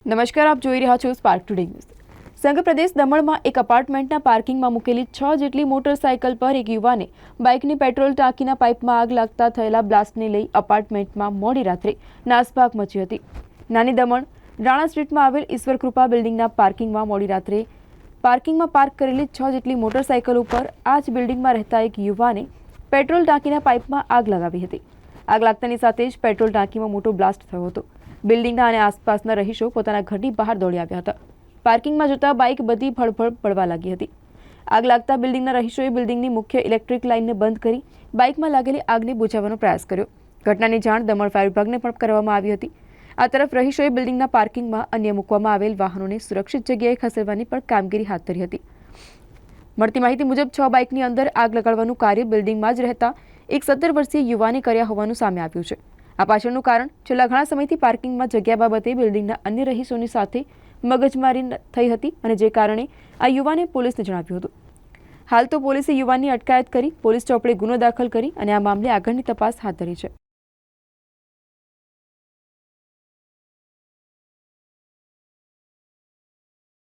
નમસ્કાર, આપ જોઈ રહ્યા છો સ્પાર્ક ટુડે ન્યૂઝ। સંઘ પ્રદેશ દમણમાં એક અપાર્ટમેન્ટના પાર્કિંગમાં મૂકેલી 6 જેટલી મોટરસાયકલ પર એક યુવાને બાઇકની પેટ્રોલ ટાંકીના પાઇપમાં આગ લાગતા થયેલા બ્લાસ્ટને લઈ અપાર્ટમેન્ટમાં મોડી રાત્રે નાસભાગ મચી હતી। નાની દમણ રાણા સ્ટ્રીટમાં આવેલ ઈશ્વરકૃપા બિલ્ડિંગના પાર્કિંગમાં મોડી રાત્રે પાર્કિંગમાં પાર્ક કરેલી 6 જેટલી મોટરસાયકલ ઉપર આ જ બિલ્ડિંગમાં રહેતા એક યુવાને પેટ્રોલ ટાંકીના પાઇપમાં આગ લગાવી હતી। આગ લાગતાની સાથે જ પેટ્રોલ ટાંકીમાં મોટો બ્લાસ્ટ થયો હતો। બિલ્ડિંગના અને આસપાસના રહીશો પોતાના ઘરની બહાર દોડી આવ્યા હતા। પાર્કિંગમાં જતા બાઇક બધી ફળફળ પડવા લાગી હતી। આગ લાગતા બિલ્ડિંગના રહીશોએ બિલ્ડિંગની મુખ્ય ઇલેક્ટ્રિક લાઇનને બંધ કરી બાઇકમાં લાગેલી આગને બુઝાવવાનો પ્રયાસ કર્યો। ઘટનાની જાણ દમણ ફાયર વિભાગને પણ કરવામાં આવી હતી। આ તરફ રહીશોએ બિલ્ડિંગના પાર્કિંગમાં અન્ય મૂકવામાં આવેલ વાહનોને સુરક્ષિત જગ્યાએ ખસેડવાની પણ કામગીરી હાથ ધરી હતી। મળતી માહિતી મુજબ 6 બાઇકની અંદર આગ લગાડવાનું કાર્ય બિલ્ડિંગમાં જ રહેતા એક 17 વર્ષીય યુવાને કર્યા હોવાનું સામે આવ્યું છે। આ પાછળનું કારણ છેલ્લા ઘણા સમયથી પાર્કિંગમાં જગ્યા બાબતે બિલ્ડિંગના અન્ય રહીશોની સાથે મગજમારી થઈ હતી અને જે કારણે આ યુવાને પોલીસને જણાવ્યું હતું। હાલ તો પોલીસે યુવાનની અટકાયત કરી પોલીસ ચોપડે ગુનો દાખલ કરી અને આ મામલે આગળની તપાસ હાથ ધરી છે।